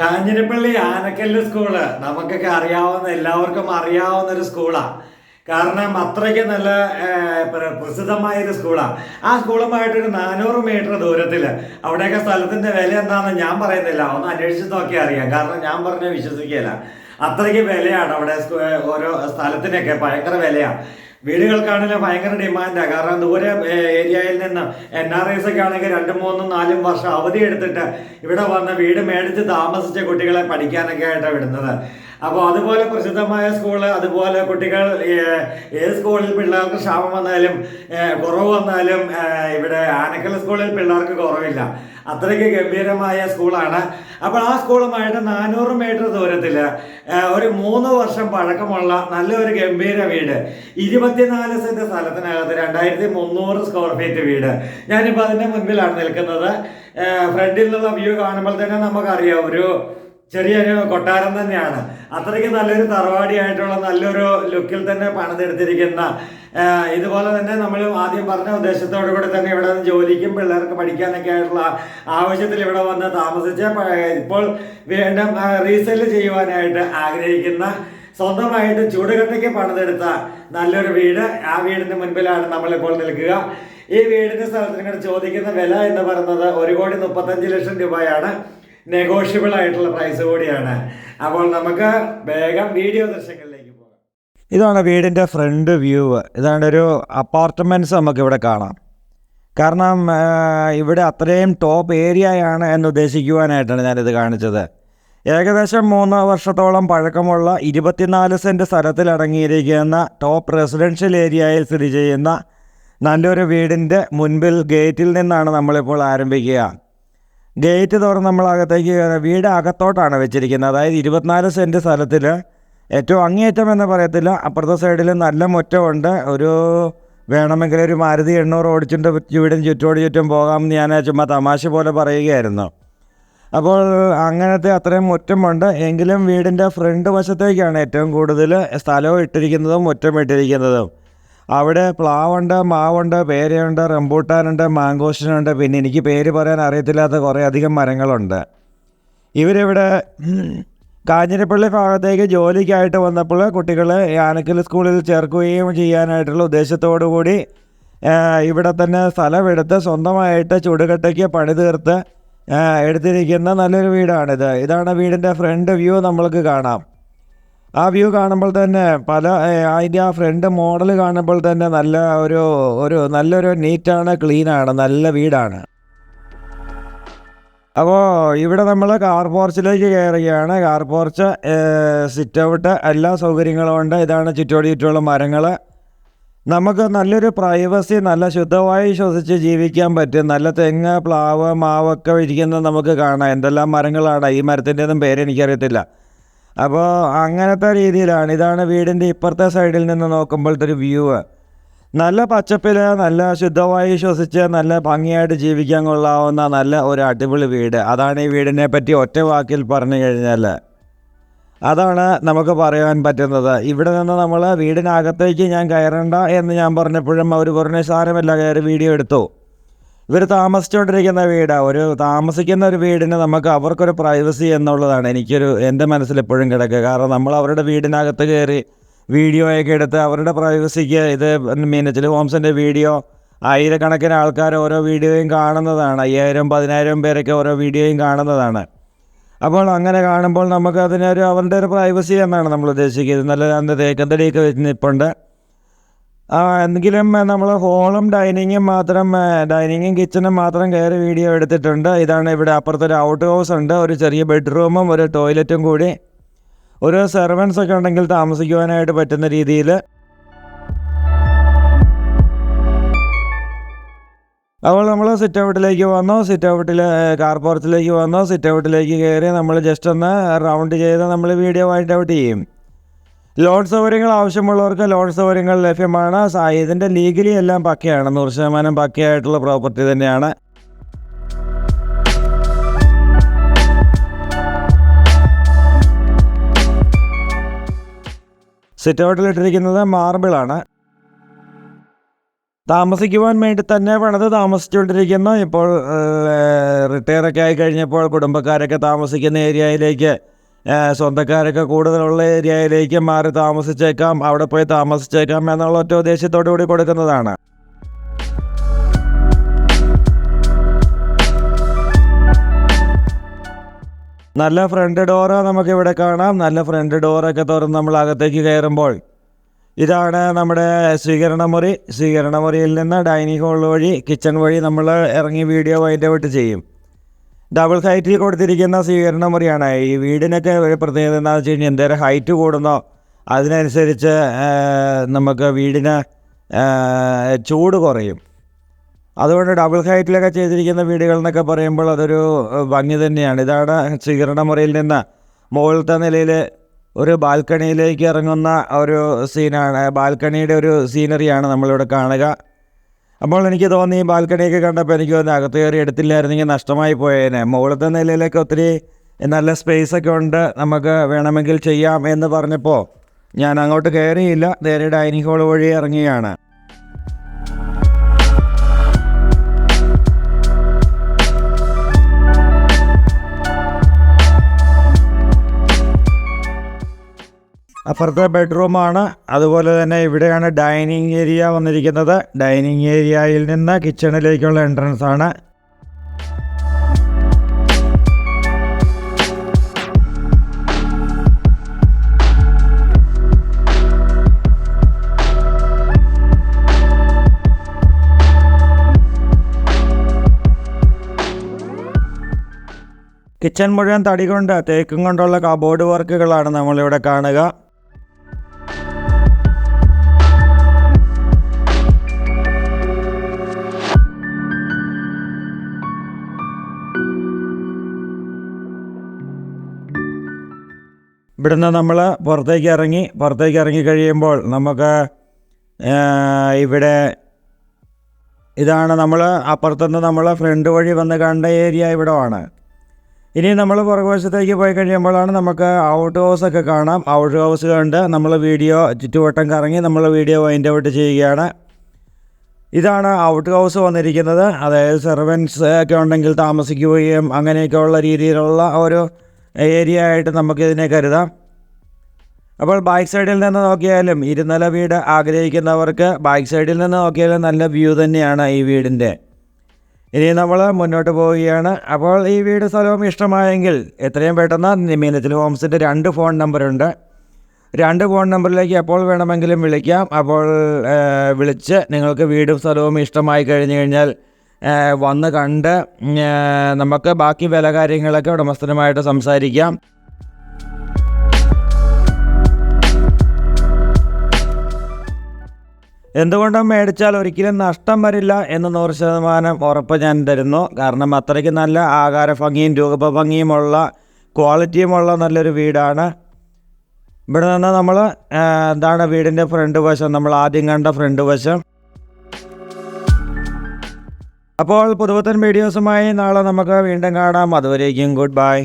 Kanjirappally Anakkallu school നമുക്കൊക്കെ എല്ലാവർക്കും അറിയാവുന്ന ഒരു സ്കൂളാണ്. കാരണം അത്രയ്ക്ക് നല്ല പ്രസിദ്ധമായൊരു സ്കൂളാണ്. ആ സ്കൂളുമായിട്ടൊരു 400 മീറ്റർ ദൂരത്തിൽ. അവിടെയൊക്കെ സ്ഥലത്തിന്റെ വില എന്താണെന്ന് ഞാൻ പറയുന്നില്ല, ഒന്ന് അന്വേഷിച്ച് നോക്കിയാൽ അറിയാം. കാരണം ഞാൻ പറഞ്ഞ വിശ്വസിക്കുകയില്ല, അത്രയ്ക്ക് വിലയാണ് അവിടെ. ഓരോ സ്ഥലത്തിനൊക്കെ ഭയങ്കര വിലയാണ്. വീടുകൾക്കാണെങ്കിലും ഭയങ്കര ഡിമാൻഡാണ്. കാരണം ദൂരെ ഏരിയയിൽ നിന്ന് NRIs ഒക്കെ ആണെങ്കിൽ 2, 3, 4 വർഷം അവധി എടുത്തിട്ട് ഇവിടെ വന്ന് വീട് മേടിച്ച് താമസിച്ച കുട്ടികളെ പഠിക്കാനൊക്കെ ആയിട്ടാണ് വിടുന്നത്. അപ്പോൾ അതുപോലെ പ്രസിദ്ധമായ സ്കൂള്, അതുപോലെ കുട്ടികൾ ഏത് സ്കൂളിൽ പിള്ളേർക്ക് ക്ഷാമം വന്നാലും കുറവ് വന്നാലും ഇവിടെ ആനക്കൽ സ്കൂളിൽ പിള്ളേർക്ക് കുറവില്ല. അത്രയ്ക്ക് ഗംഭീരമായ സ്കൂളാണ്. അപ്പോൾ ആ സ്കൂളുമായിട്ട് 400 മീറ്റർ ദൂരത്തിൽ ഒരു 3 വർഷം പഴക്കമുള്ള നല്ലൊരു ഗംഭീര വീട്, 24 സെന്റ് സ്ഥലത്തിനകത്ത് 2300 സ്ക്വയർ ഫീറ്റ് വീട്. ഞാനിപ്പോൾ അതിൻ്റെ മുൻപിലാണ് നിൽക്കുന്നത്. ഫ്രണ്ടിൽ നിന്നുള്ള വ്യൂ കാണുമ്പോൾ തന്നെ നമുക്കറിയാം ഒരു ചെറിയൊരു കൊട്ടാരം തന്നെയാണ്. അത്രയ്ക്ക് നല്ലൊരു തറവാടിയായിട്ടുള്ള നല്ലൊരു ലുക്കിൽ തന്നെ പണിതെടുത്തിരിക്കുന്ന, ഇതുപോലെ തന്നെ നമ്മൾ ആദ്യം പറഞ്ഞ ഉദ്ദേശത്തോടു കൂടി തന്നെ ഇവിടെ നിന്ന് ജോലിക്കും പിള്ളേർക്ക് പഠിക്കാനൊക്കെ ആയിട്ടുള്ള ആവശ്യത്തിൽ ഇവിടെ വന്ന് താമസിച്ച് ഇപ്പോൾ വീണ്ടും റീസെല് ചെയ്യുവാനായിട്ട് ആഗ്രഹിക്കുന്ന, സ്വന്തമായിട്ട് ചൂടുകട്ടയ്ക്ക് പണിതെടുത്ത നല്ലൊരു വീട്. ആ വീടിന് മുൻപിലാണ് നമ്മളിപ്പോൾ നിൽക്കുക. ഈ വീടിന്റെ സ്ഥലത്തിന് ചോദിക്കുന്ന വില എന്ന് പറയുന്നത് 1,35,00,000 രൂപയാണ്. നെഗോഷ്യബിൾ ആയിട്ടുള്ള പ്രൈസ് കൂടിയാണ്. അപ്പോൾ നമുക്ക് വേഗം വീഡിയോ ദൃശ്യങ്ങളിലേക്ക് പോകാം. ഇതാണ് വീടിൻ്റെ ഫ്രണ്ട് വ്യൂ. ഇതാണ് ഒരു അപ്പാർട്ട്മെൻറ്റ്സ് നമുക്ക് ഇവിടെ കാണാം. കാരണം ഇവിടെ അത്രയും ടോപ്പ് ഏരിയയാണ് എന്ന് ഉദ്ദേശിക്കുവാനായിട്ടാണ് ഞാനിത് കാണിച്ചത്. ഏകദേശം 3 വർഷത്തോളം പഴക്കമുള്ള 24 സെൻറ്റ് സ്ഥലത്തിലടങ്ങിയിരിക്കുന്ന ടോപ്പ് റെസിഡൻഷ്യൽ ഏരിയയിൽ സ്ഥിതി ചെയ്യുന്ന നല്ലൊരു വീടിൻ്റെ മുൻപിൽ ഗേറ്റിൽ നിന്നാണ് നമ്മളിപ്പോൾ ആരംഭിക്കുക. ഗേറ്റ് തുറന്ന് നമ്മൾ അകത്തേക്ക് വീട് അകത്തോട്ടാണ് വെച്ചിരിക്കുന്നത്. അതായത് 24 സെൻറ്റ് സ്ഥലത്തിൽ ഏറ്റവും അങ്ങേയറ്റം എന്ന് പറയത്തില്ല, അപ്പുറത്തെ സൈഡിൽ നല്ല മുറ്റമുണ്ട്. വേണമെങ്കിൽ ഒരു മാരുതി 800 ഓടിച്ചിട്ട് വീടിന് ചുറ്റും പോകാമെന്ന് ഞാൻ ചുമ്മാ തമാശ പോലെ പറയുകയായിരുന്നു. അപ്പോൾ അങ്ങനത്തെ അത്രയും മുറ്റമുണ്ട്. എങ്കിലും വീടിൻ്റെ ഫ്രണ്ട് വശത്തേക്കാണ് ഏറ്റവും കൂടുതൽ സ്ഥലവും ഇട്ടിരിക്കുന്നതും മുറ്റം ഇട്ടിരിക്കുന്നതും. അവിടെ പ്ലാവുണ്ട്, മാവുണ്ട്, പേരയുണ്ട്, റംബൂട്ടാനുണ്ട്, മാങ്കോസ്റ്റിനുണ്ട്. പിന്നെ എനിക്ക് പേര് പറയാൻ അറിയത്തില്ലാത്ത കുറേ അധികം മരങ്ങളുണ്ട്. ഇവരിവിടെ കാഞ്ഞിരപ്പള്ളി ഭാഗത്തേക്ക് ജോലിക്കായിട്ട് വന്നപ്പോൾ കുട്ടികളെ ആനക്കൽ സ്കൂളിൽ ചേർക്കുകയും ചെയ്യാനായിട്ടുള്ള ഉദ്ദേശത്തോടു കൂടി ഇവിടെ തന്നെ സ്ഥലമെടുത്ത് സ്വന്തമായിട്ട് ചുടുകട്ടയ്ക്ക് പണി തീർത്ത് എടുത്തിരിക്കുന്ന നല്ലൊരു വീടാണിത്. ഇതാണ് വീടിൻ്റെ ഫ്രണ്ട് വ്യൂ. നമ്മൾക്ക് കാണാം. ആ വ്യൂ കാണുമ്പോൾ തന്നെ അതിൻ്റെ ആ ഫ്രണ്ട് മോഡൽ കാണുമ്പോൾ തന്നെ നല്ലൊരു നീറ്റാണ്, ക്ലീനാണ്, നല്ല വീടാണ്. അപ്പോൾ ഇവിടെ നമ്മൾ കാർ പോർച്ചിലേക്ക് കയറുകയാണ്. കാർ പോർച്ച്, സിറ്റ് ഔട്ട്, എല്ലാ സൗകര്യങ്ങളും ഉണ്ട്. ഇതാണ് ചുറ്റുമുള്ള മരങ്ങൾ. നമുക്ക് നല്ലൊരു പ്രൈവസി, നല്ല ശുദ്ധമായി ശ്വസിച്ച് ജീവിക്കാൻ പറ്റും. നല്ല തെങ്ങ്, പ്ലാവ്, മാവൊക്കെ ഇരിക്കുന്നത് നമുക്ക് കാണാം. എന്തെല്ലാം മരങ്ങളാണ്, ഈ മരത്തിൻ്റെ ഒന്നും പേര് എനിക്കറിയത്തില്ല. അപ്പോൾ അങ്ങനത്തെ രീതിയിലാണ്. ഇതാണ് വീടിൻ്റെ ഇപ്പുറത്തെ സൈഡിൽ നിന്ന് നോക്കുമ്പോഴത്തെ ഒരു വ്യൂ. നല്ല പച്ചപ്പിൽ, നല്ല ശുദ്ധമായി ശ്വസിച്ച് നല്ല ഭംഗിയായിട്ട് ജീവിക്കാൻ കൊള്ളാവുന്ന നല്ല ഒരു അടിപൊളി വീട്. അതാണ് ഈ വീടിനെ പറ്റി ഒറ്റ വാക്കിൽ പറഞ്ഞു കഴിഞ്ഞാൽ അതാണ് നമുക്ക് പറയാൻ പറ്റുന്നത്. ഇവിടെ നിന്ന് നമ്മൾ വീടിനകത്തേക്ക് ഞാൻ കയറണ്ട എന്ന് ഞാൻ പറഞ്ഞപ്പോഴും അവർ പറഞ്ഞ സാരമല്ല, കയറി വീഡിയോ എടുത്തു. ഇവർ താമസിച്ചുകൊണ്ടിരിക്കുന്ന വീടാണ്. താമസിക്കുന്ന ഒരു വീടിന് അവർക്കൊരു പ്രൈവസി എന്നുള്ളതാണ് എൻ്റെ മനസ്സിൽ എപ്പോഴും കിടക്കുക. കാരണം നമ്മൾ അവരുടെ വീടിനകത്ത് കയറി വീഡിയോയൊക്കെ എടുത്ത് അവരുടെ പ്രൈവസിക്ക് ഇത് മീനച്ചിൽ ഹോംസിൻ്റെ വീഡിയോ ആയിരക്കണക്കിന് ആൾക്കാർ ഓരോ വീഡിയോയും കാണുന്നതാണ്. 5,000-10,000 പേരൊക്കെ ഓരോ വീഡിയോയും കാണുന്നതാണ്. അപ്പോൾ അങ്ങനെ കാണുമ്പോൾ നമുക്ക് അവരുടെ ഒരു പ്രൈവസി എന്നാണ് നമ്മൾ ഉദ്ദേശിക്കുന്നത്. നല്ല തേക്കന്തടിയൊക്കെ വെച്ച് നിൽപ്പുണ്ട്. എങ്കിലും നമ്മൾ ഹോളും ഡൈനിങ്ങും കിച്ചണും മാത്രം കയറി വീഡിയോ എടുത്തിട്ടുണ്ട്. ഇതാണ് ഇവിടെ അപ്പുറത്തൊരു ഔട്ട് ഹൗസ് ഉണ്ട്, ഒരു ചെറിയ ബെഡ്റൂമും ഒരു ടോയ്ലറ്റും കൂടി. ഒരു സെർവൻസ് ഒക്കെ ഉണ്ടെങ്കിൽ താമസിക്കുവാനായിട്ട് പറ്റുന്ന രീതിയിൽ. അപ്പോൾ നമ്മൾ സിറ്റ് ഔട്ടിലേക്ക് വന്നു. കാർ പോർച്ചിലേക്ക് വന്നു. സിറ്റ് ഔട്ടിലേക്ക് കയറി നമ്മൾ ജസ്റ്റ് ഒന്ന് റൗണ്ട് ചെയ്ത് നമ്മൾ വീഡിയോ വൈൻഡ് ഔട്ട് ചെയ്യും. ലോൺ സൗകര്യങ്ങൾ ആവശ്യമുള്ളവർക്ക് ലോൺ സൗകര്യങ്ങൾ ലഭ്യമാണ്. ഇതിൻ്റെ ലീഗലി എല്ലാം പക്കയാണ്, 100% പക്കയായിട്ടുള്ള പ്രോപ്പർട്ടി തന്നെയാണ്. സിറ്റ് ഔട്ടിലിട്ടിരിക്കുന്നത് മാർബിളാണ്. താമസിക്കുവാൻ വേണ്ടി തന്നെ പണിത് താമസിച്ചുകൊണ്ടിരിക്കുന്നു. ഇപ്പോൾ റിട്ടയറൊക്കെ ആയി കഴിഞ്ഞപ്പോൾ കുടുംബക്കാരൊക്കെ താമസിക്കുന്ന ഏരിയയിലേക്ക്, സ്വന്തക്കാരൊക്കെ കൂടുതലുള്ള ഏരിയയിലേക്ക് മാറി താമസിച്ചേക്കാം, അവിടെ പോയി താമസിച്ചേക്കാം എന്നുള്ള ഒറ്റ ഉദ്ദേശത്തോടു കൂടി കൊടുക്കുന്നതാണ്. നല്ല ഫ്രണ്ട് ഡോറ് നമുക്കിവിടെ കാണാം. നല്ല ഫ്രണ്ട് ഡോറൊക്കെ തുറന്ന് നമ്മൾ അകത്തേക്ക് കയറുമ്പോൾ ഇതാണ് നമ്മുടെ സ്വീകരണമുറിയിൽ നിന്ന് ഡൈനിങ് ഹാൾ വഴി കിച്ചൺ വഴി നമ്മൾ ഇറങ്ങി വീഡിയോ വൈൻഡ് ഔട്ട് ചെയ്യും. ഡബിൾ ഹൈറ്റിൽ കൊടുത്തിരിക്കുന്ന സ്വീകരണമുറിയാണ്. ഈ വീടിനൊക്കെ ഒരു പ്രത്യേകത എന്താണെന്ന് വെച്ച് കഴിഞ്ഞാൽ എന്തേരം ഹൈറ്റ് കൂടുന്നോ അതിനനുസരിച്ച് നമുക്ക് വീടിന് ചൂട് കുറയും. അതുകൊണ്ട് ഡബിൾ ഹൈറ്റിലൊക്കെ ചെയ്തിരിക്കുന്ന വീടുകൾ എന്നൊക്കെ പറയുമ്പോൾ അതൊരു ഭംഗി തന്നെയാണ്. ഇതാണ് സ്വീകരണമുറിയിൽ നിന്ന് മുകളിലത്തെ നിലയിൽ ഒരു ബാൽക്കണിയിലേക്ക് ഇറങ്ങുന്ന ഒരു സീനാണ്. ബാൽക്കണിയുടെ ഒരു സീനറിയാണ് നമ്മളിവിടെ കാണുക. അപ്പോൾ എനിക്ക് തോന്നി ഈ ബാൽക്കണിയൊക്കെ കണ്ടപ്പോൾ എനിക്ക് തോന്നി അകത്ത് കയറി എടുത്തില്ലായിരുന്നെങ്കിൽ നഷ്ടമായി പോയേനെ. മുകളിലത്തെ നിലയിലൊക്കെ ഒത്തിരി നല്ല സ്പേസൊക്കെ ഉണ്ട്, നമുക്ക് വേണമെങ്കിൽ ചെയ്യാം എന്ന് പറഞ്ഞപ്പോൾ ഞാൻ അങ്ങോട്ട് കയറിയില്ല, നേരെ ഡൈനിങ് ഹാൾ വഴി ഇറങ്ങിയാണ്. അപ്പുറത്തെ ബെഡ്റൂമാണ്. അതുപോലെ തന്നെ ഇവിടെയാണ് ഡൈനിങ് ഏരിയ വന്നിരിക്കുന്നത്. ഡൈനിങ് ഏരിയയിൽ നിന്ന് കിച്ചണിലേക്കുള്ള എൻട്രൻസ് ആണ്. കിച്ചൺ മുഴുവൻ തടി കൊണ്ട്, തേക്കും കൊണ്ടുള്ള കബോർഡ് വർക്കുകളാണ് നമ്മളിവിടെ കാണുക. ഇവിടുന്ന് നമ്മൾ പുറത്തേക്ക് ഇറങ്ങി കഴിയുമ്പോൾ നമുക്ക് ഇവിടെ ഇതാണ് നമ്മൾ അപ്പുറത്തുനിന്ന് നമ്മൾ ഫ്രണ്ട് വഴി വന്ന് കണ്ട ഏരിയ ഇവിടെ ആണ്. ഇനി നമ്മൾ പുറകുവശത്തേക്ക് പോയി കഴിയുമ്പോഴാണ് നമുക്ക് ഔട്ട് ഹൗസൊക്കെ കാണാം. ഔട്ട് ഹൗസ് കണ്ട് നമ്മൾ വീഡിയോ ചുറ്റുവട്ടം കറങ്ങി നമ്മൾ വീഡിയോ വൈൻഡ് ഔട്ട് ചെയ്യുകയാണ്. ഇതാണ് ഔട്ട് ഹൗസ് വന്നിരിക്കുന്നത്. അതായത് സെർവൻസ് ഒക്കെ ഉണ്ടെങ്കിൽ താമസിക്കുകയും അങ്ങനെയൊക്കെയുള്ള രീതിയിലുള്ള ഒരു ഏരിയ ആയിട്ട് നമുക്കിതിനെ കരുതാം. അപ്പോൾ ബാക്ക് സൈഡിൽ നിന്ന് നോക്കിയാലും ഇരുനില വീട് ആഗ്രഹിക്കുന്നവർക്ക് ബാക്ക് സൈഡിൽ നിന്ന് നോക്കിയാലും നല്ല വ്യൂ തന്നെയാണ് ഈ വീടിൻ്റെ. ഇനി നമ്മൾ മുന്നോട്ട് പോവുകയാണ്. അപ്പോൾ ഈ വീട് സ്ഥലവും ഇഷ്ടമായെങ്കിൽ എത്രയും പെട്ടെന്ന് മീനച്ചിൽ ഹോംസിൻ്റെ 2 ഫോൺ നമ്പറുണ്ട്. 2 ഫോൺ നമ്പറിലേക്ക് എപ്പോൾ വേണമെങ്കിലും വിളിക്കാം. അപ്പോൾ വിളിച്ച് നിങ്ങൾക്ക് വീടും സ്ഥലവും ഇഷ്ടമായി കഴിഞ്ഞു കഴിഞ്ഞാൽ വന്ന് കണ്ട് നമുക്ക് ബാക്കി വില കാര്യങ്ങളൊക്കെ ഉടമസ്ഥനുമായിട്ട് സംസാരിക്കാം. എന്തുകൊണ്ടും മേടിച്ചാൽ ഒരിക്കലും നഷ്ടം വരില്ല എന്ന് 100% ഉറപ്പ് ഞാൻ തരുന്നു. കാരണം അത്രയ്ക്ക് നല്ല ആകാര ഭംഗിയും രൂപഭംഗിയുമുള്ള ക്വാളിറ്റിയുമുള്ള നല്ലൊരു വീടാണ്. ഇവിടെ നിന്ന് നമ്മൾ എന്താണ് വീടിൻ്റെ ഫ്രണ്ട് വശം, നമ്മൾ ആദ്യം കണ്ട ഫ്രണ്ട് വശം. അപ്പോൾ പുതുപുത്തൻ വീഡിയോസുമായി നാളെ നമുക്ക് വീണ്ടും കാണാം. അതുവരേക്കും ഗുഡ് ബൈ.